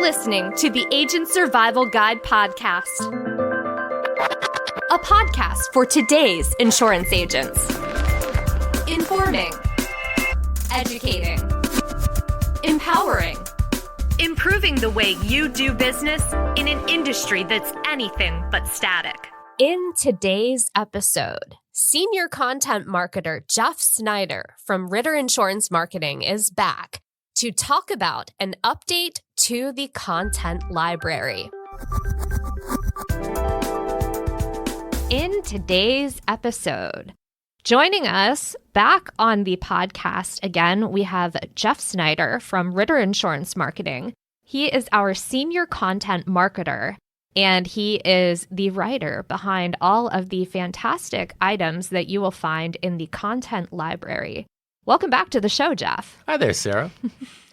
listening to the Agent Survival Guide podcast, a podcast for today's insurance agents. Informing, educating, empowering, improving the way you do business in an industry that's anything but static. In today's episode, senior content marketer Jeff Snyder from Ritter Insurance Marketing is back to talk about an update to the content library. In today's episode, joining us back on the podcast again, we have Jeff Snyder from Ritter Insurance Marketing. He is our senior content marketer, and he is the writer behind all of the fantastic items that you will find in the content library. Welcome back to the show, Jeff. Hi there, Sarah.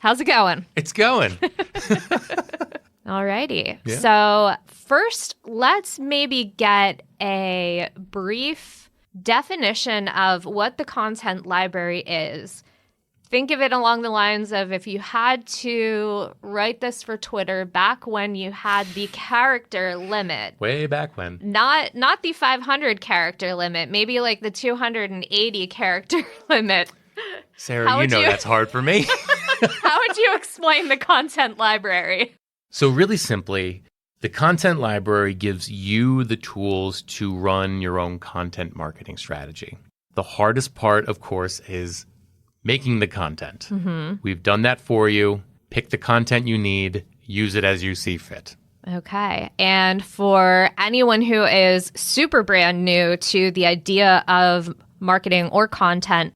How's it going? It's going. All righty. Yeah. So first, let's maybe get a brief definition of what the content library is. Think of it along the lines of if you had to write this for Twitter back when you had the character limit. Way back when. Not the 500 character limit, maybe like the 280 character limit. Sarah, you know that's hard for me. How would you explain the content library? So really simply, the content library gives you the tools to run your own content marketing strategy. The hardest part, of course, is making the content. Mm-hmm. We've done that for you. Pick the content you need. Use it as you see fit. Okay. And for anyone who is super brand new to the idea of marketing or content,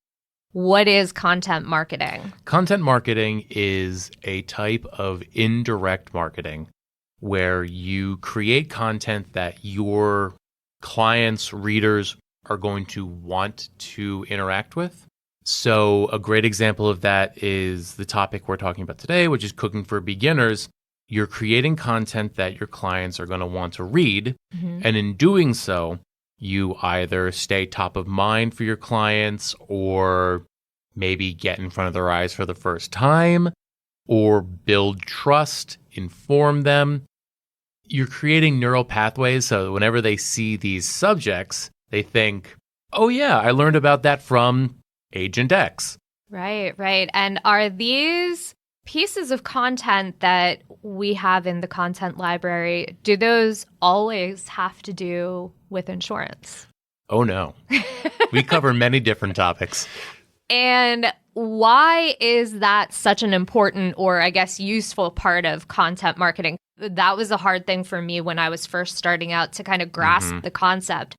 what is content marketing? Content marketing is a type of indirect marketing where you create content that your clients, readers are going to want to interact with. So a great example of that is the topic we're talking about today, which is cooking for beginners. You're creating content that your clients are going to want to read. Mm-hmm. And in doing so, you either stay top of mind for your clients or maybe get in front of their eyes for the first time or build trust, inform them. You're creating neural pathways so that whenever they see these subjects, they think, oh yeah, I learned about that from Agent X. Right. And are these pieces of content that we have in the content library, do those always have to do with insurance? Oh, no. We cover many different topics. And why is that such an important or, I guess, useful part of content marketing? That was a hard thing for me when I was first starting out to kind of grasp the concept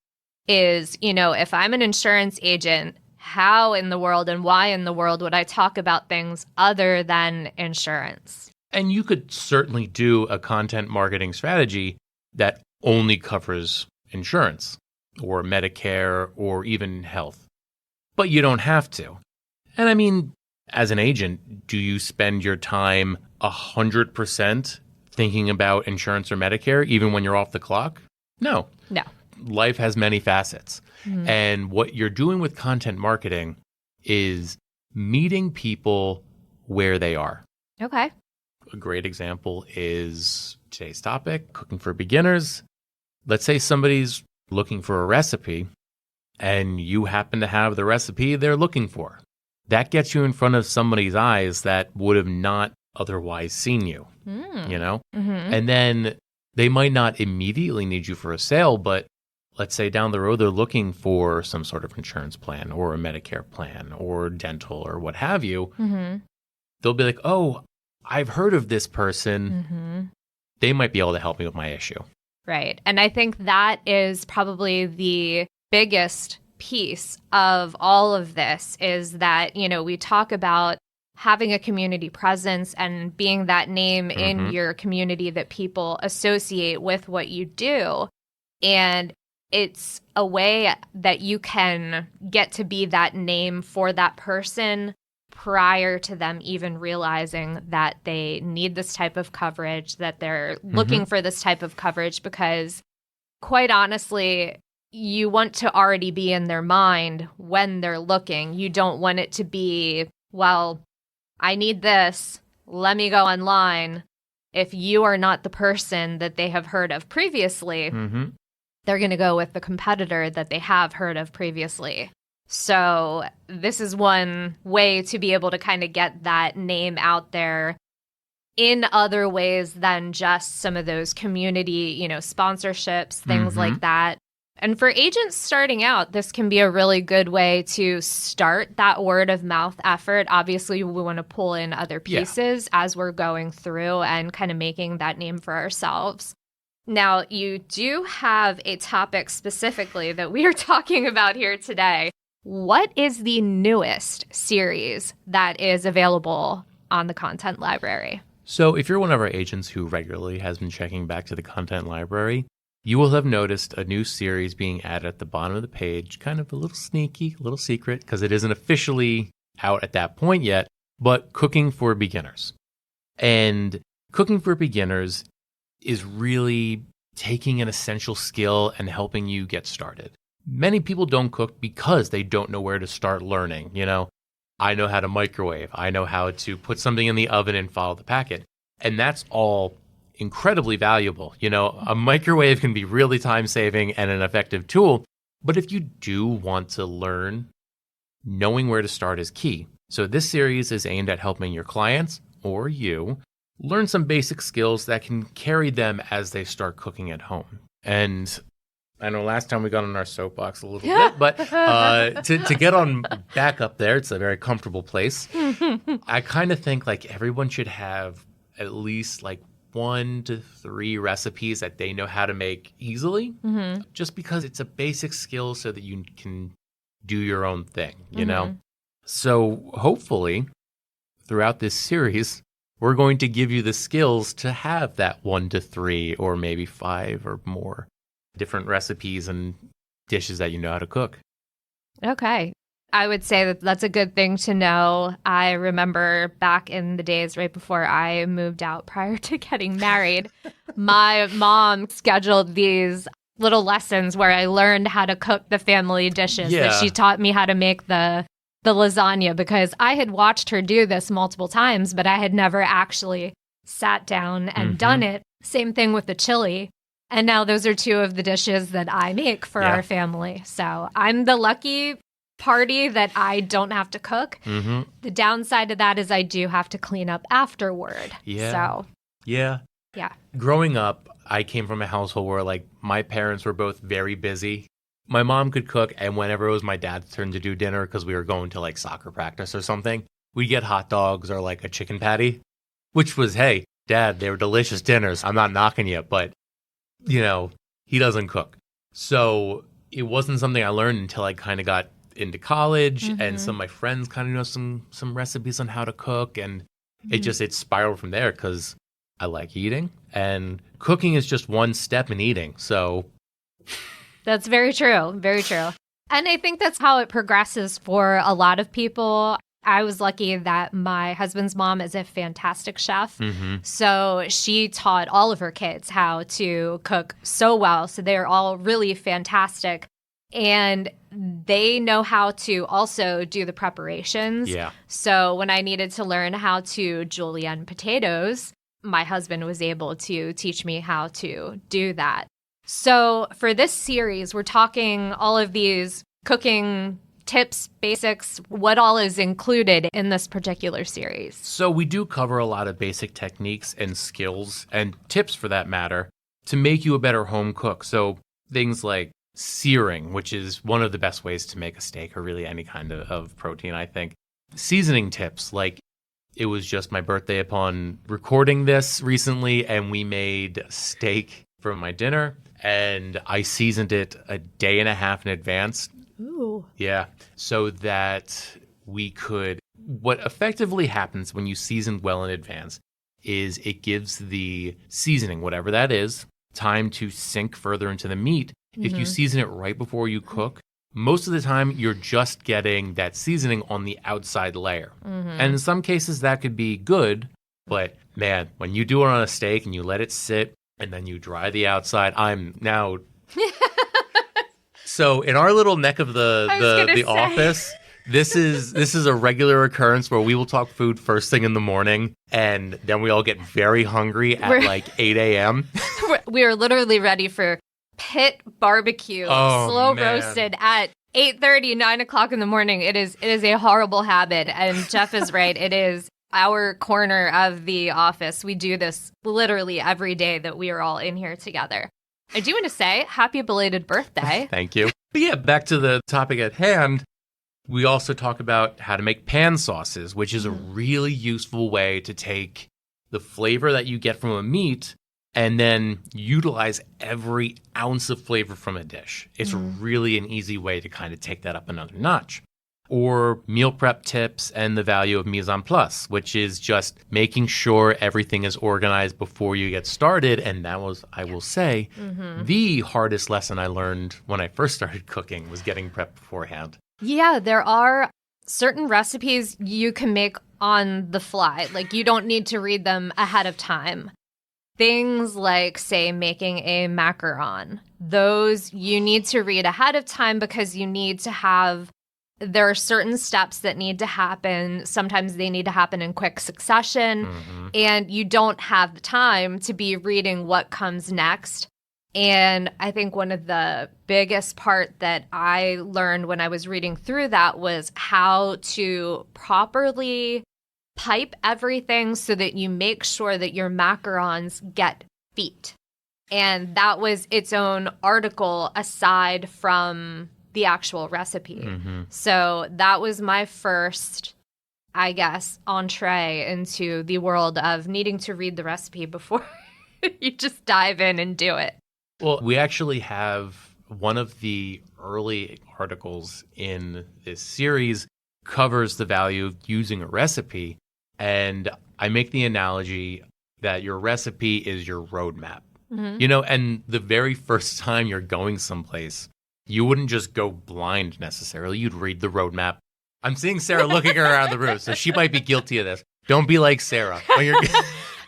is, if I'm an insurance agent, how in the world and why in the world would I talk about things other than insurance? And you could certainly do a content marketing strategy that only covers insurance or Medicare or even health. But you don't have to. And I mean, as an agent, do you spend your time 100% thinking about insurance or Medicare even when you're off the clock? No. Life has many facets. Mm-hmm. And what you're doing with content marketing is meeting people where they are. Okay. A great example is today's topic, cooking for beginners. Let's say somebody's looking for a recipe and you happen to have the recipe they're looking for. That gets you in front of somebody's eyes that would have not otherwise seen you, Mm-hmm. And then they might not immediately need you for a sale, but let's say down the road they're looking for some sort of insurance plan or a Medicare plan or dental or what have you. Mm-hmm. They'll be like, oh, I've heard of this person. Mm-hmm. They might be able to help me with my issue. Right. And I think that is probably the biggest piece of all of this is that, we talk about having a community presence and being that name in your community that people associate with what you do. And it's a way that you can get to be that name for that person prior to them even realizing that they need this type of coverage, that they're looking for this type of coverage, because quite honestly, you want to already be in their mind when they're looking. You don't want it to be, well, I need this. Let me go online. if you are not the person that they have heard of previously, they're going to go with the competitor that they have heard of previously. So this is one way to be able to kind of get that name out there in other ways than just some of those community, sponsorships, things like that. And for agents starting out, this can be a really good way to start that word of mouth effort. Obviously, we want to pull in other pieces as we're going through and kind of making that name for ourselves. Now, you do have a topic specifically that we are talking about here today. What is the newest series that is available on the content library? So if you're one of our agents who regularly has been checking back to the content library, you will have noticed a new series being added at the bottom of the page, kind of a little sneaky, a little secret, because it isn't officially out at that point yet, but Cooking for Beginners. And Cooking for Beginners is really taking an essential skill and helping you get started. Many people don't cook because they don't know where to start learning. I know how to microwave. I know how to put something in the oven and follow the packet. And that's all incredibly valuable. A microwave can be really time-saving and an effective tool. But if you do want to learn, knowing where to start is key. So this series is aimed at helping your clients, or you, learn some basic skills that can carry them as they start cooking at home. And I know last time we got on our soapbox a little bit, but to get on back up there, it's a very comfortable place. I kind of think like everyone should have at least like 1 to 3 recipes that they know how to make easily, just because it's a basic skill so that you can do your own thing, you know? So hopefully throughout this series, we're going to give you the skills to have that 1 to 3 or maybe 5 or more different recipes and dishes that you know how to cook. Okay. I would say that that's a good thing to know. I remember back in the days right before I moved out prior to getting married, my mom scheduled these little lessons where I learned how to cook the family dishes. That she taught me how to make the lasagna, because I had watched her do this multiple times, but I had never actually sat down and done it. Same thing with the chili. And now those are 2 of the dishes that I make for our family. So I'm the lucky party that I don't have to cook. The downside of that is I do have to clean up afterward. Yeah. Growing up, I came from a household where like my parents were both very busy. My mom could cook, and whenever it was my dad's turn to do dinner because we were going to like soccer practice or something, we'd get hot dogs or like a chicken patty, which was, hey, Dad, they were delicious dinners. I'm not knocking you, but he doesn't cook. So it wasn't something I learned until I kind of got into college, and some of my friends kind of know some recipes on how to cook, and it spiraled from there because I like eating, and cooking is just one step in eating. So that's very true. Very true. And I think that's how it progresses for a lot of people. I was lucky that my husband's mom is a fantastic chef. So she taught all of her kids how to cook so well. So they're all really fantastic. And they know how to also do the preparations. So when I needed to learn how to julienne potatoes, my husband was able to teach me how to do that. So for this series, we're talking all of these cooking tips, basics, what all is included in this particular series. So we do cover a lot of basic techniques and skills and tips for that matter to make you a better home cook. So things like searing, which is one of the best ways to make a steak or really any kind of protein, I think. Seasoning tips, like it was just my birthday upon recording this recently, and we made steak for my dinner, and I seasoned it a day and a half in advance. Ooh. Yeah, so that we could, what effectively happens when you season well in advance is it gives the seasoning, whatever that is, time to sink further into the meat. If you season it right before you cook, most of the time you're just getting that seasoning on the outside layer. And in some cases that could be good, but man, when you do it on a steak and you let it sit and then you dry the outside, I'm now... So in our little neck of the office, This is a regular occurrence where we will talk food first thing in the morning, and then we all get very hungry at like 8 a.m. We are literally ready for pit barbecue, slow roasted at 8:30, 9 o'clock in the morning. It is a horrible habit, and Jeff is right. It is our corner of the office. We do this literally every day that we are all in here together. I do want to say happy belated birthday. Thank you. But yeah, back to the topic at hand. We also talk about how to make pan sauces, which is a really useful way to take the flavor that you get from a meat and then utilize every ounce of flavor from a dish. It's really an easy way to kind of take that up another notch. Or meal prep tips and the value of mise en place, which is just making sure everything is organized before you get started. And that was, I will say, the hardest lesson I learned when I first started cooking was getting prepped beforehand. Yeah, there are certain recipes you can make on the fly. Like, you don't need to read them ahead of time. Things like, say, making a macaron. Those you need to read ahead of time because you need to have... There are certain steps that need to happen. Sometimes they need to happen in quick succession, and you don't have the time to be reading what comes next. And I think one of the biggest part that I learned when I was reading through that was how to properly pipe everything so that you make sure that your macarons get feet. And that was its own article aside from the actual recipe. So that was my first, I guess, entree into the world of needing to read the recipe before you just dive in and do it. Well, we actually have one of the early articles in this series covers the value of using a recipe. And I make the analogy that your recipe is your roadmap. You know, and the very first time you're going someplace, you wouldn't just go blind necessarily. You'd read the roadmap. I'm seeing Sarah looking around the room, so she might be guilty of this. Don't be like Sarah.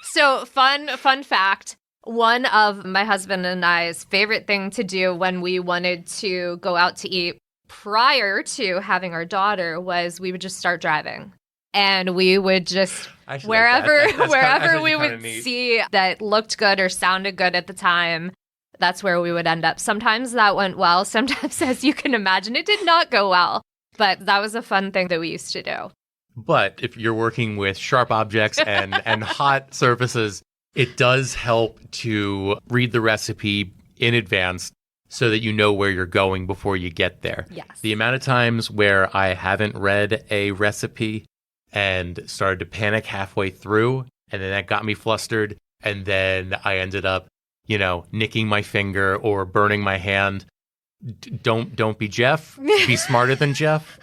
So fun fact. One of my husband and I's favorite thing to do when we wanted to go out to eat prior to having our daughter was we would just start driving. And we would just, wherever we would see that looked good or sounded good at the time, that's where we would end up. Sometimes that went well. Sometimes, as you can imagine, it did not go well. But that was a fun thing that we used to do. But if you're working with sharp objects and hot surfaces, it does help to read the recipe in advance so that you know where you're going before you get there. Yes. The amount of times where I haven't read a recipe and started to panic halfway through, and then that got me flustered, and then I ended up, nicking my finger or burning my hand. Don't be Jeff. Be smarter than Jeff.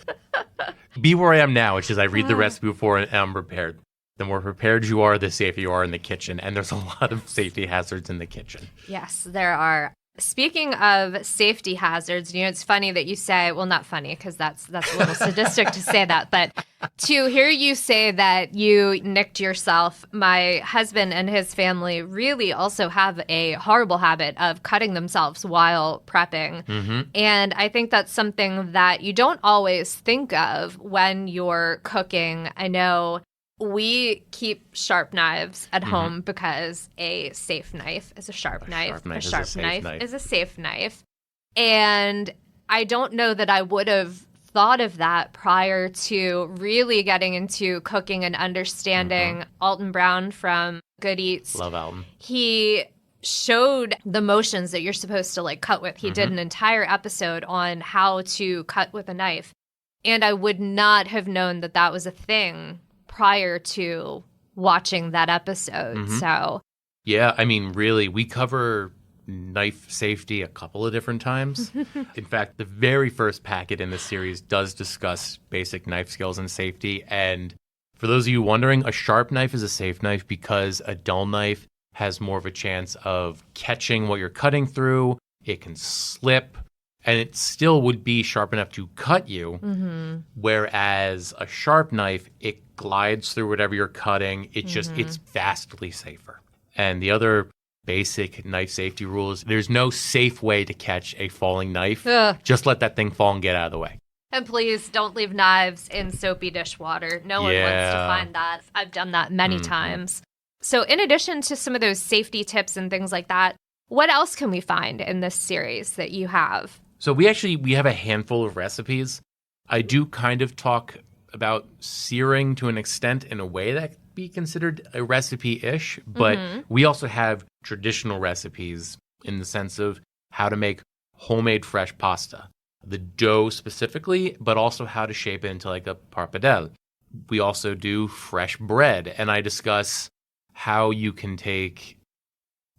Be where I am now, which is I read the recipe before and I'm prepared. The more prepared you are, the safer you are in the kitchen. And there's a lot of safety hazards in the kitchen. Yes, there are. Speaking of safety hazards, it's funny that you say, well, not funny because that's a little sadistic to say that, but to hear you say that you nicked yourself, my husband and his family really also have a horrible habit of cutting themselves while prepping. And I think that's something that you don't always think of when you're cooking. I know we keep sharp knives at home because a safe knife is a sharp knife. A sharp knife is a safe knife. And I don't know that I would have thought of that prior to really getting into cooking and understanding Alton Brown from Good Eats. Love Alton. He showed the motions that you're supposed to cut with. He did an entire episode on how to cut with a knife. And I would not have known that that was a thing prior to watching that episode. So yeah, I mean, really, we cover knife safety a couple of different times. In fact, the very first packet in the series does discuss basic knife skills and safety. And for those of you wondering, a sharp knife is a safe knife because a dull knife has more of a chance of catching what you're cutting through. It can slip, and it still would be sharp enough to cut you. Whereas a sharp knife, it glides through whatever you're cutting. It's vastly safer. And the other basic knife safety rule is there's no safe way to catch a falling knife. Just let that thing fall and get out of the way. And please don't leave knives in soapy dishwater. No one wants to find that. I've done that many times. So in addition to some of those safety tips and things like that, what else can we find in this series that you have? So we have a handful of recipes. I do kind of talk about searing to an extent in a way that could be considered a recipe-ish, but we also have traditional recipes in the sense of how to make homemade fresh pasta. The dough specifically, but also how to shape it into like a pappardelle. We also do fresh bread, and I discuss how you can take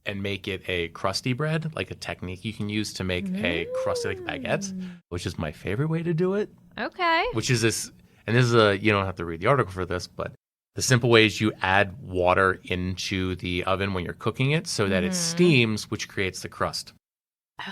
and make it a crusty bread, like a technique you can use to make a crusty like baguette, which is my favorite way to do it. Okay. Which is this, and this is you don't have to read the article for this, but the simple way is you add water into the oven when you're cooking it so that it steams, which creates the crust.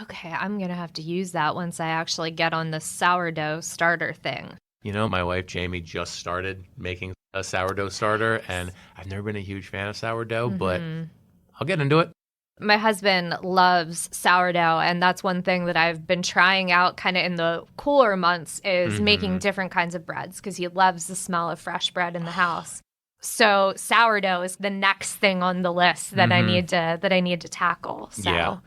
Okay, I'm going to have to use that once I actually get on the sourdough starter thing. You know, my wife, Jamie, just started making a sourdough starter, and I've never been a huge fan of sourdough, but I'll get into it. My husband loves sourdough, and that's one thing that I've been trying out kind of in the cooler months is making different kinds of breads because he loves the smell of fresh bread in the house. So sourdough is the next thing on the list that I need to tackle. So. Yeah.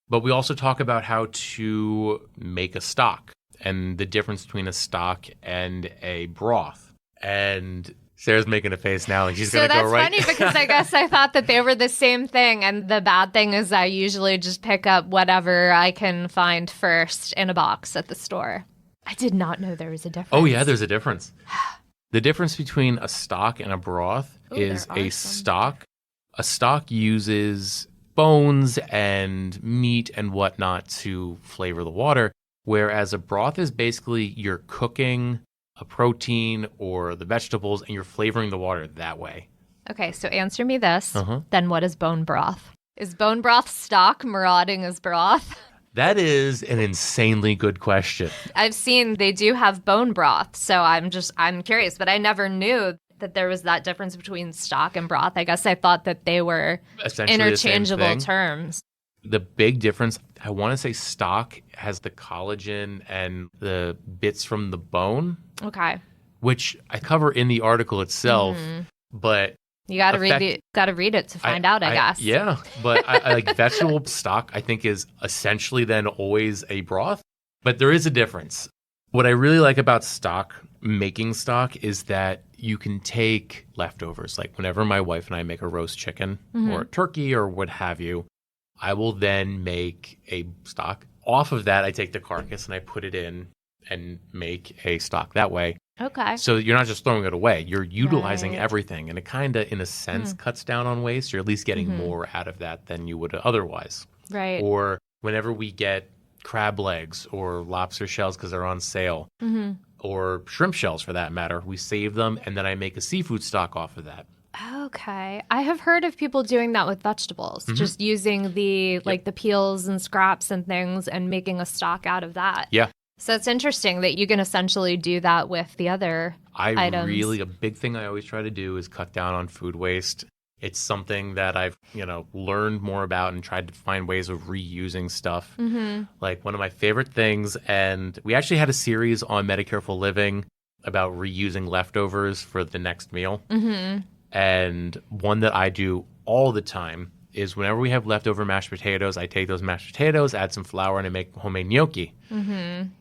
But we also talk about how to make a stock and the difference between a stock and a broth. And Sarah's making a face now like she's going to go right. So that's funny because I guess I thought that they were the same thing. And the bad thing is I usually just pick up whatever I can find first in a box at the store. I did not know there was a difference. Oh, yeah, there's a difference. The difference between a stock and a broth is a stock. A stock uses bones and meat and whatnot to flavor the water, whereas a broth is basically you're cooking a protein or the vegetables and you're flavoring the water that way. Okay, so answer me this. Then what is bone broth? Is bone broth stock marauding as broth? That is an insanely good question. I've seen they do have bone broth, so I'm curious, but I never knew that there was that difference between stock and broth. I guess I thought that they were interchangeable terms. The big difference, I want to say stock has the collagen and the bits from the bone. Okay. Which I cover in the article itself, but you got to read it to find out, I guess. Yeah, but I like vegetable stock, I think is essentially then always a broth, but there is a difference. What I really like about making stock is that you can take leftovers. Like whenever my wife and I make a roast chicken or a turkey or what have you, I will then make a stock. Off of that, I take the carcass and I put it in and make a stock that way. Okay. So you're not just throwing it away. You're utilizing everything. And it kind of, in a sense, cuts down on waste. You're at least getting more out of that than you would otherwise. Right. Or whenever we get crab legs or lobster shells because they're on sale, or shrimp shells for that matter, we save them and then I make a seafood stock off of that. Okay. I have heard of people doing that with vegetables, just using the the peels and scraps and things and making a stock out of that. Yeah. So it's interesting that you can essentially do that with the other items. A big thing I always try to do is cut down on food waste. It's something that I've, learned more about and tried to find ways of reusing stuff. Like one of my favorite things, and we actually had a series on Medicare for Living about reusing leftovers for the next meal. And one that I do all the time is whenever we have leftover mashed potatoes, I take those mashed potatoes, add some flour, and I make homemade gnocchi.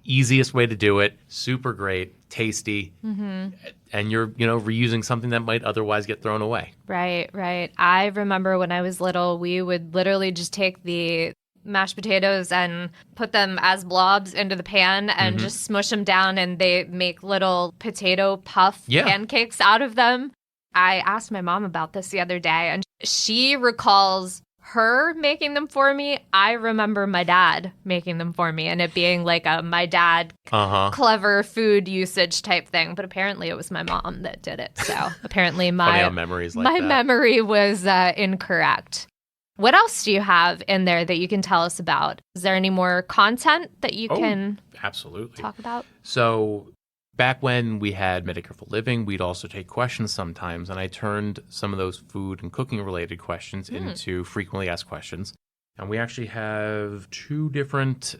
Easiest way to do it. Super great, tasty. And you're, reusing something that might otherwise get thrown away. Right, right. I remember when I was little, we would literally just take the mashed potatoes and put them as blobs into the pan and just smush them down, and they make little potato puff pancakes out of them. I asked my mom about this the other day, and she recalls her making them for me. I remember my dad making them for me, and it being like a my dad clever food usage type thing. But apparently it was my mom that did it. So apparently my memory was incorrect. What else do you have in there that you can tell us about? Is there any more content that you can talk about? So back when we had Medicare for Living, we'd also take questions sometimes, and I turned some of those food and cooking-related questions into frequently asked questions. And we actually have two different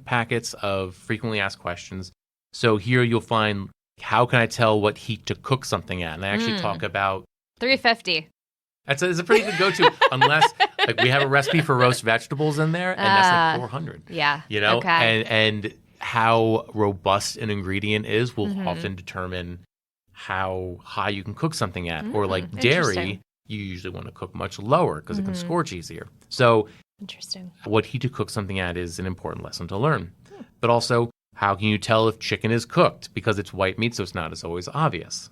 packets of frequently asked questions. So here you'll find, how can I tell what heat to cook something at? And I actually talk about 350. It's a pretty good go-to, unless like we have a recipe for roast vegetables in there, and that's like 400. Yeah. You know, okay. and how robust an ingredient is will often determine how high you can cook something at. Or like dairy, you usually want to cook much lower because it can scorch easier. So Interesting. what heat to cook something at is an important lesson to learn. But also, how can you tell if chicken is cooked? Because it's white meat, so it's not as always obvious.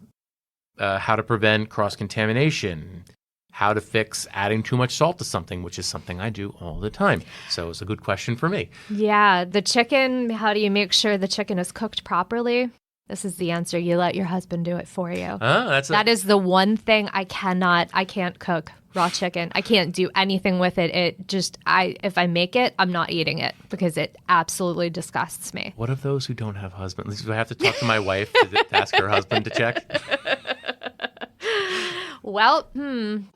How to prevent cross-contamination. How to fix adding too much salt to something, which is something I do all the time. So it's a good question for me. Yeah. The chicken, how do you make sure the chicken is cooked properly? This is the answer. You let your husband do it for you. That is the one thing I can't cook raw chicken. I can't do anything with it. If I make it, I'm not eating it because it absolutely disgusts me. What of those who don't have husbands? Do I have to talk to my wife to ask her husband to check? Well,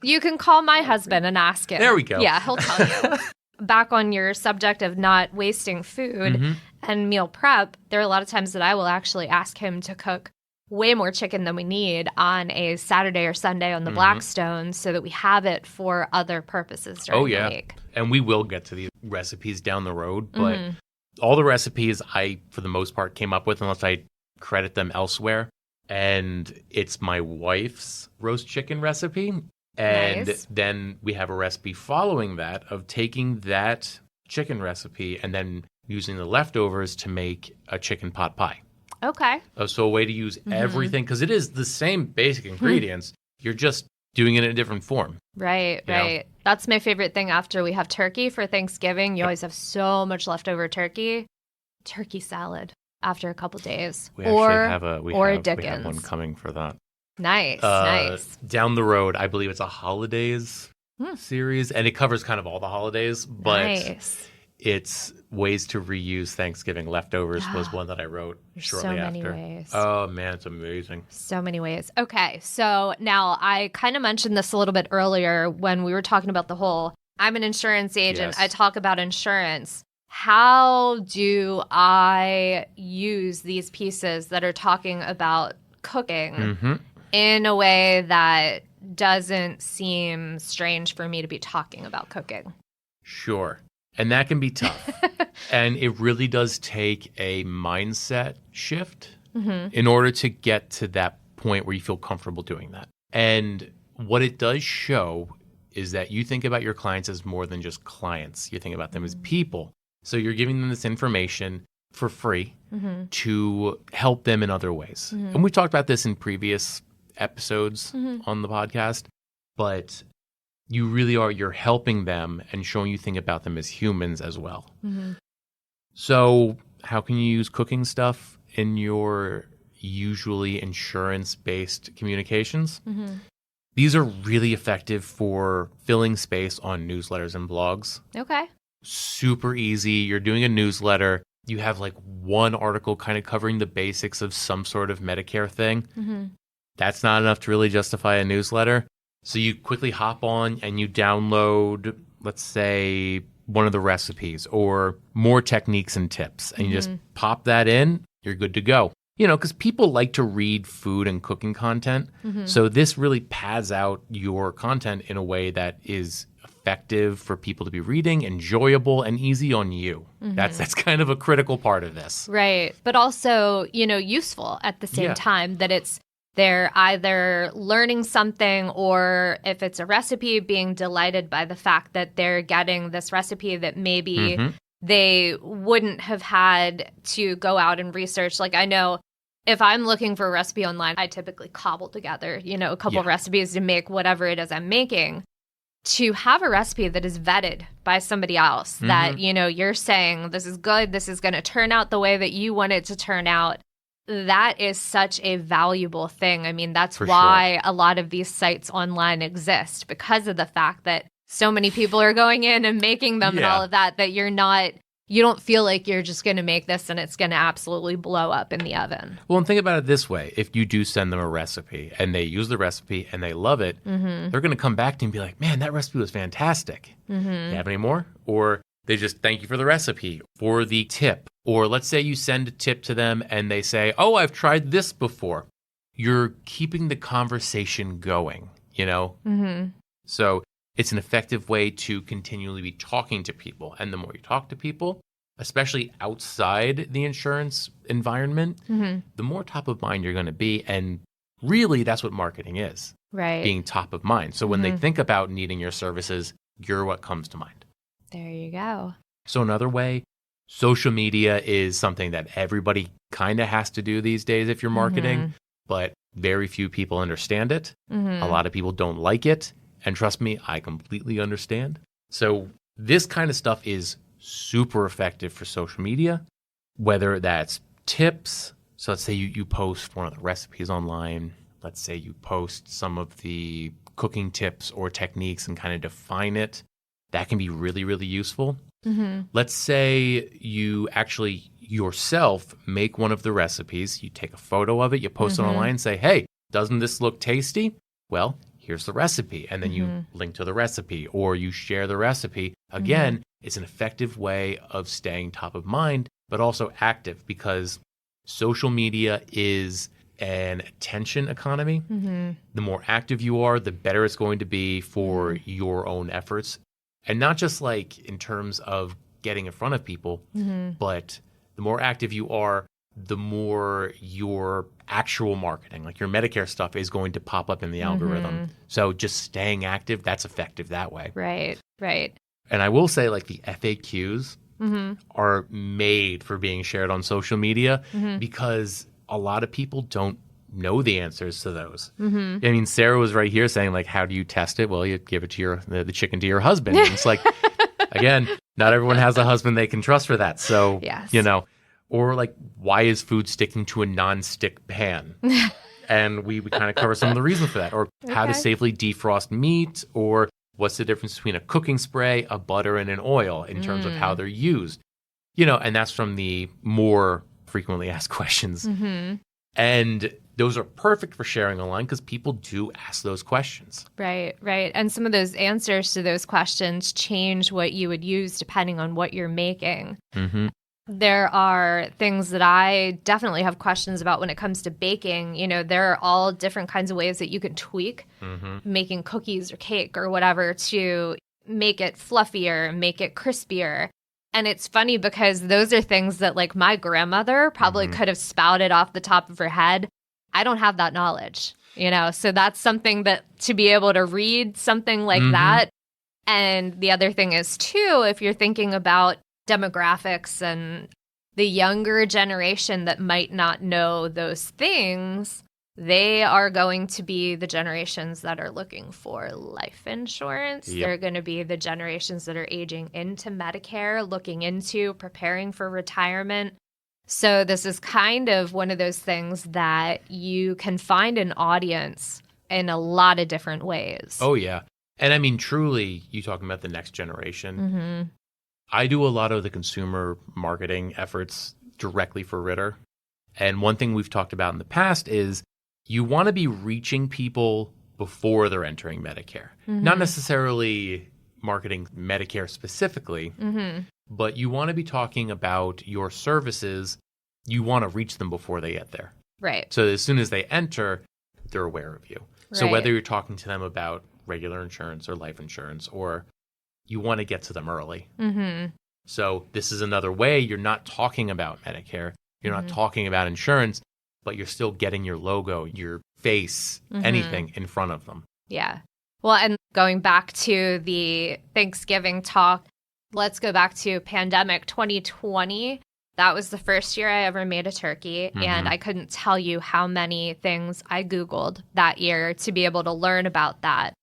you can call my husband and ask him. There we go. Yeah, he'll tell you. Back on your subject of not wasting food and meal prep, there are a lot of times that I will actually ask him to cook way more chicken than we need on a Saturday or Sunday on the Blackstone so that we have it for other purposes during the week. And we will get to these recipes down the road, but all the recipes I, for the most part, came up with, unless I credit them elsewhere. And it's my wife's roast chicken recipe. And then we have a recipe following that of taking that chicken recipe and then using the leftovers to make a chicken pot pie. Okay. So a way to use everything, because it is the same basic ingredients. You're just doing it in a different form. Right. That's my favorite thing after we have turkey for Thanksgiving. You always have so much leftover turkey. Turkey salad. After a couple days. We have one coming for that. Nice. Down the road, I believe it's a holidays series, and it covers kind of all the holidays, but it's ways to reuse Thanksgiving leftovers was one that I wrote shortly after. So many ways. Oh, man, it's amazing. So many ways. Okay, so now I kind of mentioned this a little bit earlier when we were talking about the whole, I'm an insurance agent. Yes. I talk about insurance. How do I use these pieces that are talking about cooking in a way that doesn't seem strange for me to be talking about cooking? Sure. And that can be tough. And it really does take a mindset shift in order to get to that point where you feel comfortable doing that. And what it does show is that you think about your clients as more than just clients. You think about them as people. So you're giving them this information for free to help them in other ways. And we've talked about this in previous episodes on the podcast, but you really you're helping them and showing you think about them as humans as well. So how can you use cooking stuff in your usually insurance-based communications? These are really effective for filling space on newsletters and blogs. Okay. Super easy. You're doing a newsletter. You have like one article kind of covering the basics of some sort of Medicare thing. That's not enough to really justify a newsletter. So you quickly hop on and you download, let's say, one of the recipes or more techniques and tips. And you just pop that in. You're good to go. You know, because people like to read food and cooking content. So this really pads out your content in a way that is effective for people to be reading, enjoyable, and easy on you. That's kind of a critical part of this. Right. But also, useful at the same time, that they're either learning something, or if it's a recipe, being delighted by the fact that they're getting this recipe that maybe they wouldn't have had to go out and research. Like, I know if I'm looking for a recipe online, I typically cobble together, a couple of recipes to make whatever it is I'm making. To have a recipe that is vetted by somebody else, that, you're saying this is good, this is going to turn out the way that you want it to turn out, that is such a valuable thing. I mean, that's why a lot of these sites online exist, because of the fact that so many people are going in and making them and all of that, that you don't feel like you're just going to make this and it's going to absolutely blow up in the oven. Well, and think about it this way. If you do send them a recipe and they use the recipe and they love it, they're going to come back to you and be like, man, that recipe was fantastic. You have any more? Or they just thank you for the recipe, for the tip, Or let's say you send a tip to them and they say, oh, I've tried this before. You're keeping the conversation going, you know? Mm-hmm. So it's an effective way to continually be talking to people. And the more you talk to people, especially outside the insurance environment, the more top of mind you're going to be. And really, that's what marketing is, right? Being top of mind. So when they think about needing your services, you're what comes to mind. There you go. So another way, social media is something that everybody kind of has to do these days if you're marketing, but very few people understand it. A lot of people don't like it. And trust me, I completely understand. So this kind of stuff is super effective for social media, whether that's tips. So let's say you post one of the recipes online. Let's say you post some of the cooking tips or techniques and kind of define it. That can be really, really useful. Let's say you actually yourself make one of the recipes. You take a photo of it, you post it online and say, hey, doesn't this look tasty? Well, here's the recipe. And then you link to the recipe or you share the recipe. Again, it's an effective way of staying top of mind, but also active because social media is an attention economy. The more active you are, the better it's going to be for your own efforts. And not just like in terms of getting in front of people, but the more active you are, the more your actual marketing, like your Medicare stuff, is going to pop up in the algorithm. So just staying active, that's effective that way. Right. And I will say, like, the FAQs are made for being shared on social media because a lot of people don't know the answers to those. I mean, Sarah was right here saying, like, how do you test it? Well, you give it to the chicken to your husband. And it's like, again, not everyone has a husband they can trust for that. So, you know, or like, why is food sticking to a non-stick pan? And we kind of cover some of the reasons for that. Or how to safely defrost meat, or what's the difference between a cooking spray, a butter, and an oil in terms of how they're used. You know, and that's from the more frequently asked questions. And those are perfect for sharing online because people do ask those questions. Right. And some of those answers to those questions change what you would use depending on what you're making. There are things that I definitely have questions about when it comes to baking. You know, there are all different kinds of ways that you can tweak making cookies or cake or whatever to make it fluffier, make it crispier. And it's funny because those are things that, like, my grandmother probably could have spouted off the top of her head. I don't have that knowledge, you know, so that's something that to be able to read something like that. And the other thing is, too, if you're thinking about demographics and the younger generation that might not know those things, they are going to be the generations that are looking for life insurance. They're going to be the generations that are aging into Medicare, looking into preparing for retirement. So this is kind of one of those things that you can find an audience in a lot of different ways. Oh, yeah. And I mean, truly, you talking about the next generation. I do a lot of the consumer marketing efforts directly for Ritter. And one thing we've talked about in the past is you want to be reaching people before they're entering Medicare. Not necessarily marketing Medicare specifically, but you want to be talking about your services. You want to reach them before they get there. Right. So as soon as they enter, they're aware of you. So whether you're talking to them about regular insurance or life insurance, or you want to get to them early. So this is another way you're not talking about Medicare. You're not talking about insurance, but you're still getting your logo, your face, anything in front of them. Yeah. Well, and going back to the Thanksgiving talk, let's go back to pandemic 2020. That was the first year I ever made a turkey, and I couldn't tell you how many things I Googled that year to be able to learn about that.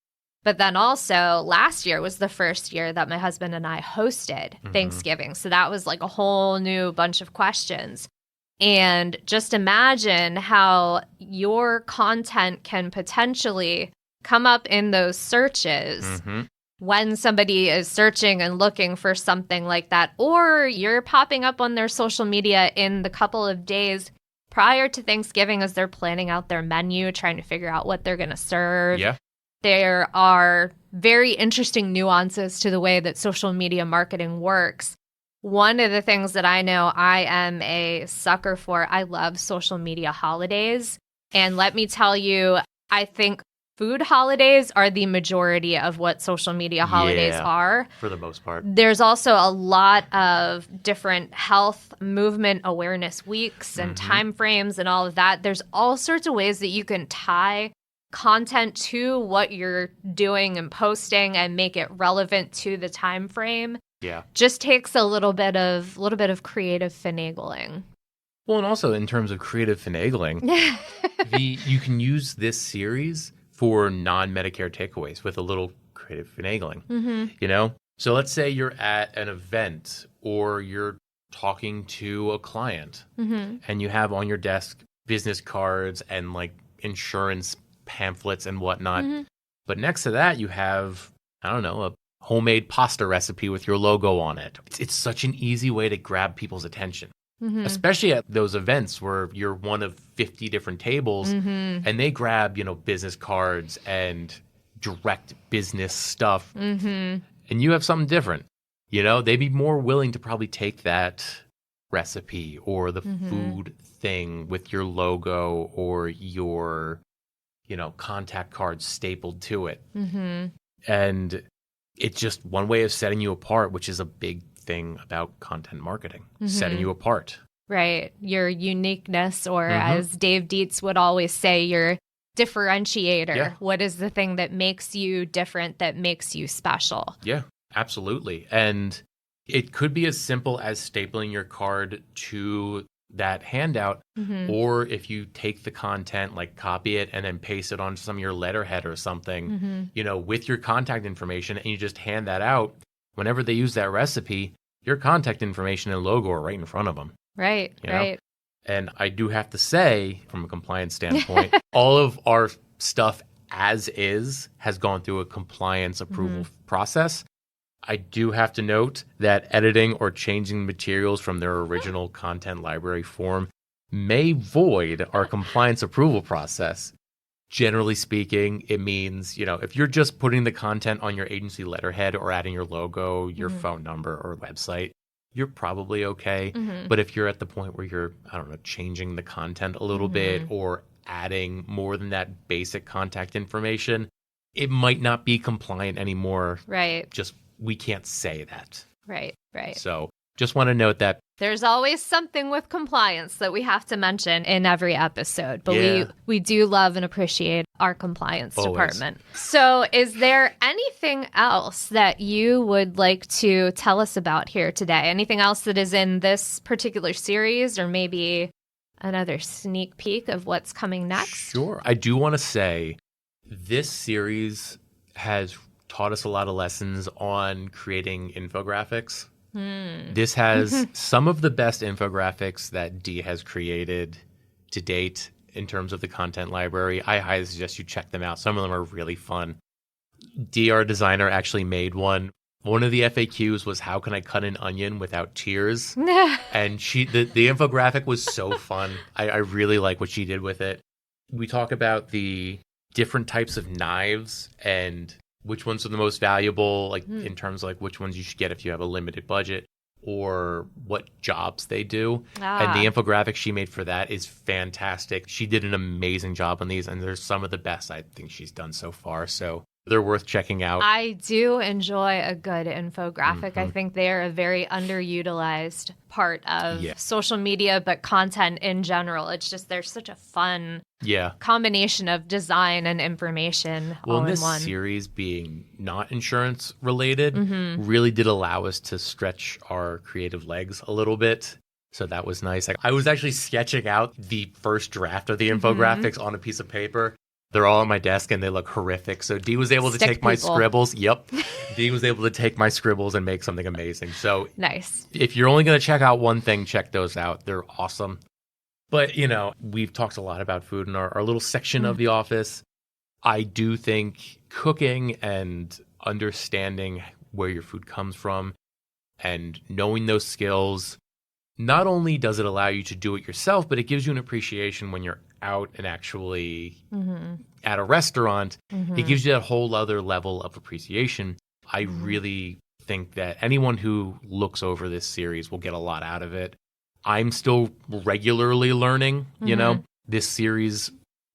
But then also last year was the first year that my husband and I hosted Thanksgiving. So that was like a whole new bunch of questions. And just imagine how your content can potentially come up in those searches when somebody is searching and looking for something like that, or you're popping up on their social media in the couple of days prior to Thanksgiving as they're planning out their menu, trying to figure out what they're going to serve. There are very interesting nuances to the way that social media marketing works, One of the things that I know I am a sucker for, I love social media holidays. And let me tell you, I think food holidays are the majority of what social media holidays are. For the most part. There's also a lot of different health movement awareness weeks and time frames and all of that. There's all sorts of ways that you can tie content to what you're doing and posting and make it relevant to the time frame. Yeah. Just takes a little bit of creative finagling. Well, and also in terms of creative finagling, you can use this series for non-Medicare takeaways with a little creative finagling, you know? So let's say you're at an event or you're talking to a client and you have on your desk business cards and like insurance pamphlets and whatnot. But next to that, you have, I don't know, a homemade pasta recipe with your logo on it. It's such an easy way to grab people's attention. Especially at those events where you're one of 50 different tables and they grab, you know, business cards and direct business stuff and you have something different. You know, they'd be more willing to probably take that recipe or the food thing with your logo or your, you know, contact card stapled to it. And it's just one way of setting you apart, which is a big thing about content marketing, setting you apart. Right. Your uniqueness, or as Dave Dietz would always say, your differentiator. Yeah. What is the thing that makes you different, that makes you special? Yeah, absolutely. And it could be as simple as stapling your card to that handout, or if you take the content, like copy it and then paste it onto some of your letterhead or something, you know, with your contact information, and you just hand that out. Whenever they use that recipe, your contact information and logo are right in front of them. Right, you know? right. And I do have to say, from a compliance standpoint, all of our stuff as is has gone through a compliance approval process. I do have to note that editing or changing materials from their original content library form may void our compliance approval process. Generally speaking, it means, you know, if you're just putting the content on your agency letterhead or adding your logo, your phone number or website, you're probably okay. But if you're at the point where you're, I don't know, changing the content a little bit or adding more than that basic contact information, it might not be compliant anymore. Right. Just we can't say that. Right, right. So just want to note that. There's always something with compliance that we have to mention in every episode, but we do love and appreciate our compliance department. So is there anything else that you would like to tell us about here today? Anything else that is in this particular series, or maybe another sneak peek of what's coming next? Sure. I do want to say this series has taught us a lot of lessons on creating infographics. This has some of the best infographics that Dee has created to date in terms of the content library. I highly suggest you check them out. Some of them are really fun. Dee, our designer, actually made one. One of the FAQs was, how can I cut an onion without tears? And the infographic was so fun. I really like what she did with it. We talk about the different types of knives and which ones are the most valuable, like in terms of like which ones you should get if you have a limited budget, or what jobs they do. And the infographic she made for that is fantastic. She did an amazing job on these, and they're some of the best I think she's done so far. So they're worth checking out. I do enjoy a good infographic. I think they are a very underutilized part of social media, but content in general. It's just, there's such a fun combination of design and information all in one. This series being not insurance related really did allow us to stretch our creative legs a little bit. So that was nice. I was actually sketching out the first draft of the infographics on a piece of paper. They're all on my desk and they look horrific. So Dee was able to take my scribbles. Yep. Dee was able to take my scribbles and make something amazing. So nice. If you're only going to check out one thing, check those out. They're awesome. But, you know, we've talked a lot about food in our little section of the office. I do think cooking and understanding where your food comes from and knowing those skills, not only does it allow you to do it yourself, but it gives you an appreciation when you're out and actually at a restaurant. It gives you that whole other level of appreciation. I really think that anyone who looks over this series will get a lot out of it. I'm still regularly learning, you know. This series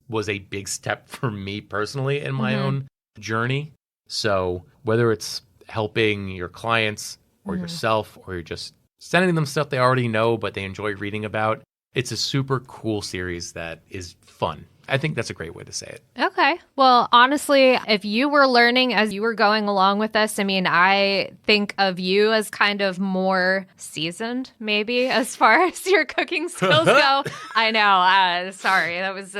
was a big step for me personally in my own journey. So whether it's helping your clients or yourself, or you're just sending them stuff they already know but they enjoy reading about, it's a super cool series that is fun. I think that's a great way to say it. Okay. Well, honestly, if you were learning as you were going along with this, I mean, I think of you as kind of more seasoned, maybe, as far as your cooking skills go. I know. Sorry. That was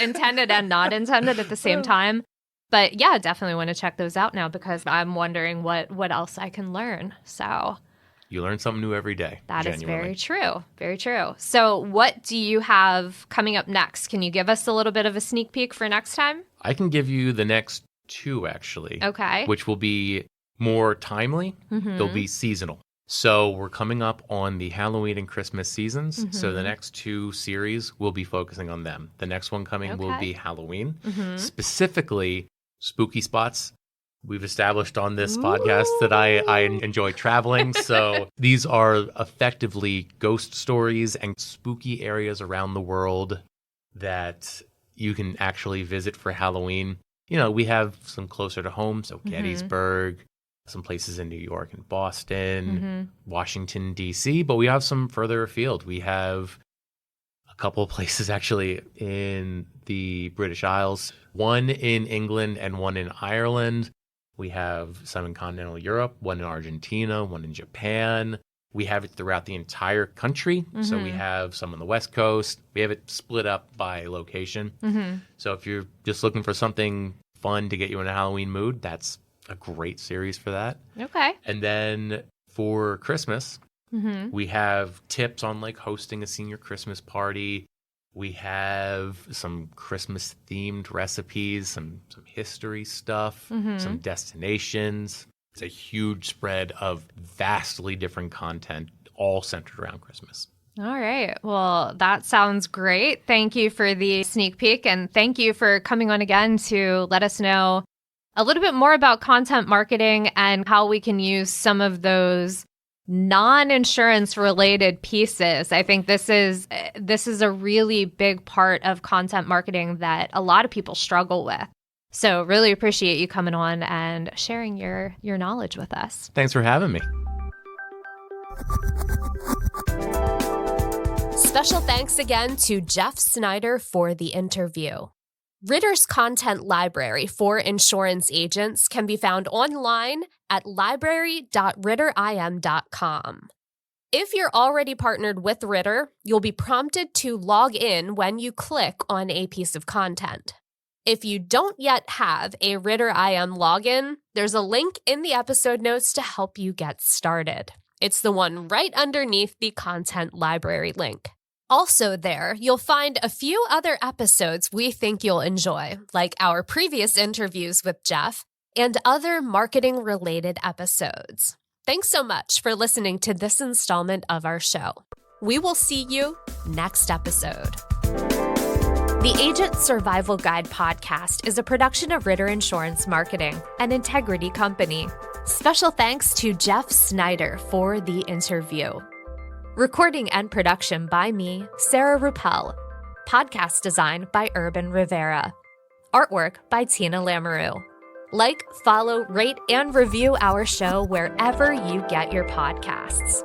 intended and not intended at the same time. But yeah, definitely want to check those out now because I'm wondering what else I can learn. So you learn something new every day. That is very true. Very true. So what do you have coming up next? Can you give us a little bit of a sneak peek for next time? I can give you the next 2, actually. Okay. Which will be more timely. They'll be seasonal. So we're coming up on the Halloween and Christmas seasons. So the next 2 series will be focusing on them. The next one coming will be Halloween. Specifically, spooky spots. We've established on this podcast that I enjoy traveling. So these are effectively ghost stories and spooky areas around the world that you can actually visit for Halloween. You know, we have some closer to home. So Gettysburg, some places in New York and Boston, Washington, D.C. But we have some further afield. We have a couple of places actually in the British Isles, one in England and one in Ireland. We have some in continental Europe, one in Argentina, one in Japan. We have it throughout the entire country. So we have some on the West Coast. We have it split up by location. So if you're just looking for something fun to get you in a Halloween mood, that's a great series for that. Okay. And then for Christmas, we have tips on like hosting a senior Christmas party. We have some Christmas-themed recipes, some history stuff, some destinations. It's a huge spread of vastly different content, all centered around Christmas. All right. Well, that sounds great. Thank you for the sneak peek, and thank you for coming on again to let us know a little bit more about content marketing and how we can use some of those non-insurance related pieces. I think this is a really big part of content marketing that a lot of people struggle with. So really appreciate you coming on and sharing your knowledge with us. Thanks for having me. Special thanks again to Jeff Snyder for the interview. Ritter's content library for insurance agents can be found online at library.ritterim.com. If you're already partnered with Ritter, you'll be prompted to log in when you click on a piece of content. If you don't yet have a Ritter IM login, there's a link in the episode notes to help you get started. It's the one right underneath the content library link. Also there, you'll find a few other episodes we think you'll enjoy, like our previous interviews with Jeff and other marketing-related episodes. Thanks so much for listening to this installment of our show. We will see you next episode. The Agent Survival Guide podcast is a production of Ritter Insurance Marketing, an integrity company. Special thanks to Jeff Snyder for the interview. Recording and production by me, Sarah Ruppel. Podcast design by Urban Rivera. Artwork by Tina Lamoureux. Like, follow, rate, and review our show wherever you get your podcasts.